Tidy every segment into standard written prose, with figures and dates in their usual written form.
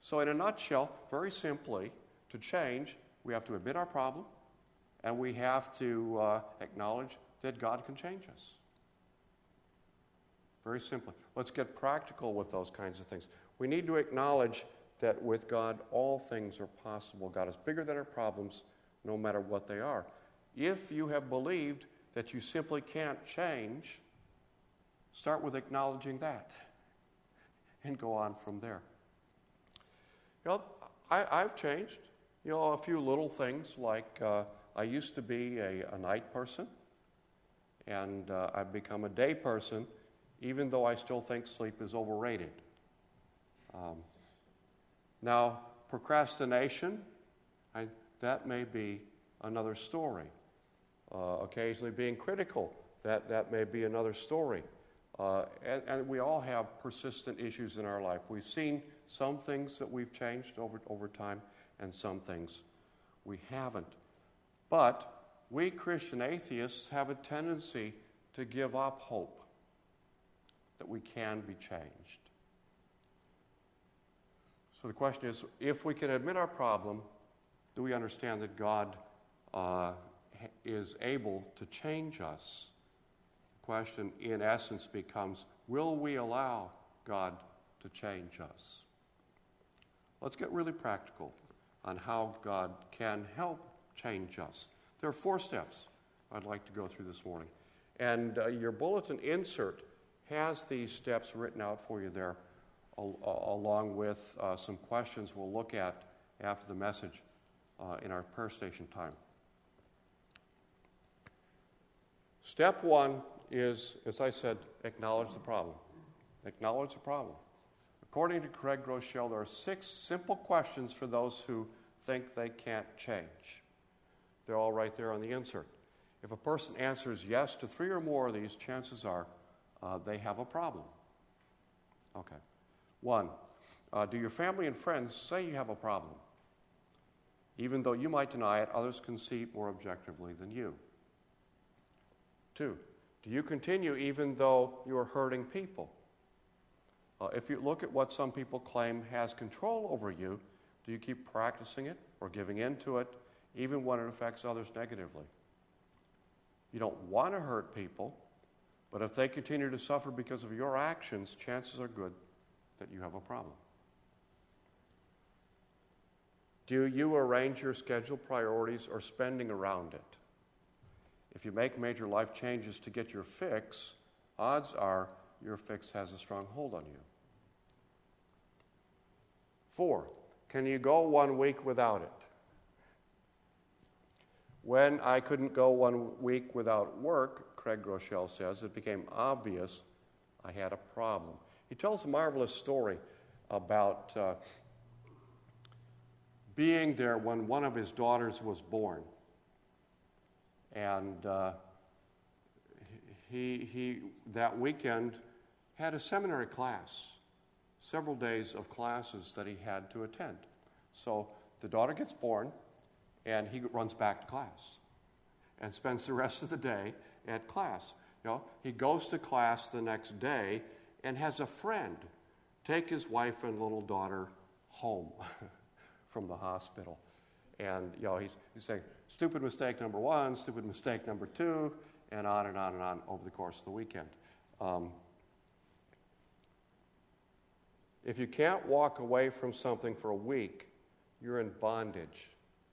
So in a nutshell, very simply, to change, we have to admit our problem, and we have to acknowledge that God can change us. Very simply. Let's get practical with those kinds of things. We need to acknowledge that with God, all things are possible. God is bigger than our problems, no matter what they are. If you have believed that you simply can't change, start with acknowledging that and go on from there. I've changed. A few little things like I used to be a night person, and I've become a day person, even though I still think sleep is overrated. Now, procrastination, that may be another story. Occasionally being critical, that may be another story. And we all have persistent issues in our life. We've seen some things that we've changed over time, and some things we haven't. But we Christian atheists have a tendency to give up hope that we can be changed. So the question is, if we can admit our problem, do we understand that God is able to change us? The question, in essence, becomes, will we allow God to change us? Let's get really practical on how God can help change us. There are 4 steps I'd like to go through this morning. And your bulletin insert has these steps written out for you there, along with some questions we'll look at after the message in our prayer station time. Step 1 is, as I said, acknowledge the problem. Acknowledge the problem. According to Craig Groeschel, there are 6 simple questions for those who think they can't change. They're all right there on the insert. If a person answers yes to 3 or more of these, chances are they have a problem. Okay. 1, do your family and friends say you have a problem? Even though you might deny it, others can see more objectively than you. 2, do you continue even though you are hurting people? If you look at what some people claim has control over you, do you keep practicing it or giving in to it, even when it affects others negatively? You don't want to hurt people, but if they continue to suffer because of your actions, chances are good that you have a problem. Do you arrange your schedule, priorities, or spending around it? If you make major life changes to get your fix, odds are your fix has a strong hold on you. 4, can you go 1 week without it? When I couldn't go 1 week without work, Craig Groeschel says, it became obvious I had a problem. He tells a marvelous story about being there when one of his daughters was born. And he that weekend had a seminary class, several days of classes that he had to attend. So the daughter gets born, and he runs back to class and spends the rest of the day at class. He goes to class the next day and has a friend take his wife and little daughter home from the hospital. And, he's saying, stupid mistake number 1, stupid mistake number 2, and on and on and on over the course of the weekend. If you can't walk away from something for a week, you're in bondage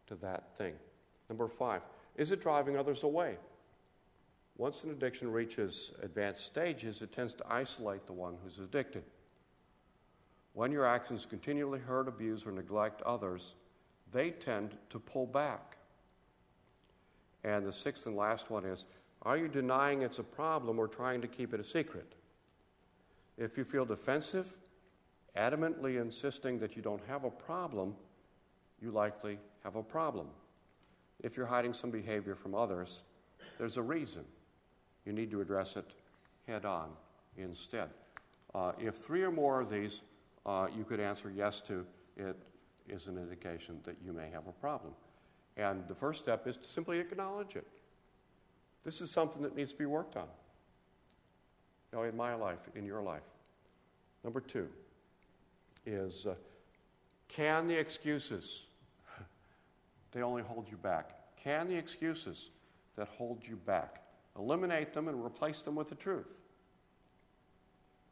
to that thing. Number 5, is it driving others away? Once an addiction reaches advanced stages, it tends to isolate the one who's addicted. When your actions continually hurt, abuse, or neglect others, they tend to pull back. And the 6th and last one is, are you denying it's a problem or trying to keep it a secret? If you feel defensive, adamantly insisting that you don't have a problem, you likely have a problem. If you're hiding some behavior from others, there's a reason. You need to address it head on instead. If 3 or more of these you could answer yes to, it is an indication that you may have a problem. And the first step is to simply acknowledge it. This is something that needs to be worked on. In my life, in your life. Number 2 is Can the excuses, they only hold you back? Can the excuses that hold you back, eliminate them and replace them with the truth?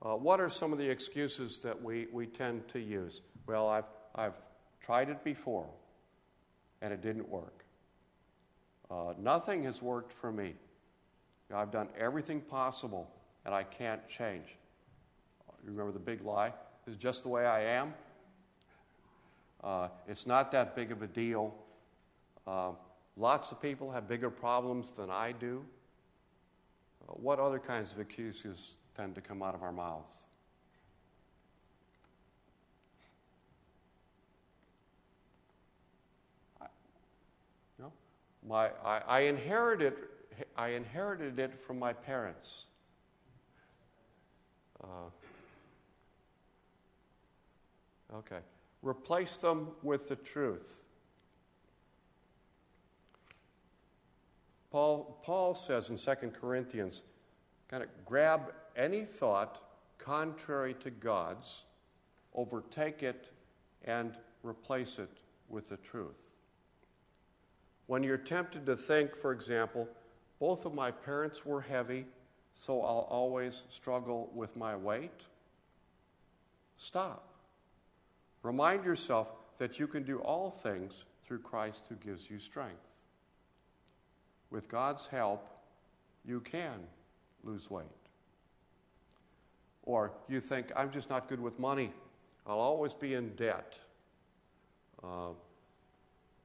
What are some of the excuses that we tend to use? Well, I've tried it before, and it didn't work. Nothing has worked for me. I've done everything possible, and I can't change. You remember the big lie? It's just the way I am. It's not that big of a deal. Lots of people have bigger problems than I do. What other kinds of excuses tend to come out of our mouths? I inherited it from my parents. Okay. Replace them with the truth. Paul says in 2 Corinthians, kind of grab any thought contrary to God's, overtake it, and replace it with the truth. When you're tempted to think, for example, both of my parents were heavy, so I'll always struggle with my weight, stop. Remind yourself that you can do all things through Christ who gives you strength. With God's help, you can lose weight. Or you think, I'm just not good with money. I'll always be in debt.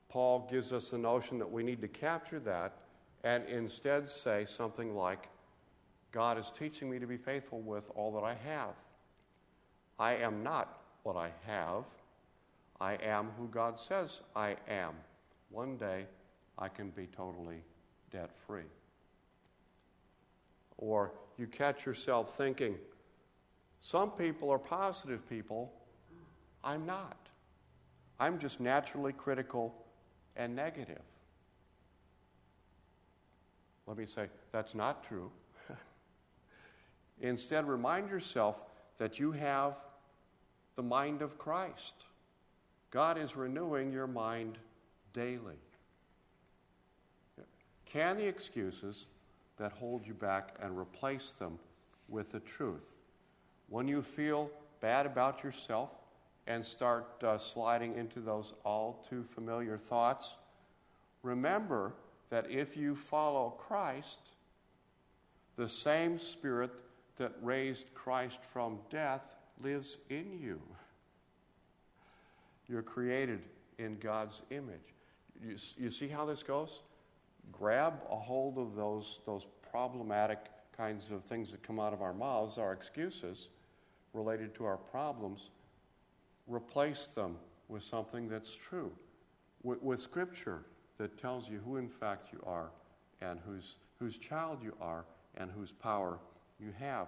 Paul gives us the notion that we need to capture that and instead say something like, God is teaching me to be faithful with all that I have. I am not what I have. I am who God says I am. One day, I can be totally debt-free. Or you catch yourself thinking, some people are positive people. I'm not. I'm just naturally critical and negative. Let me say, that's not true. Instead, remind yourself that you have the mind of Christ. God is renewing your mind daily. Can the excuses that hold you back and replace them with the truth? When you feel bad about yourself and start sliding into those all too familiar thoughts, remember that if you follow Christ, the same Spirit that raised Christ from death lives in you. You're created in God's image. You see how this goes? Grab a hold of those problematic kinds of things that come out of our mouths, our excuses related to our problems, replace them with something that's true, with Scripture that tells you who in fact you are and whose child you are and whose power you have.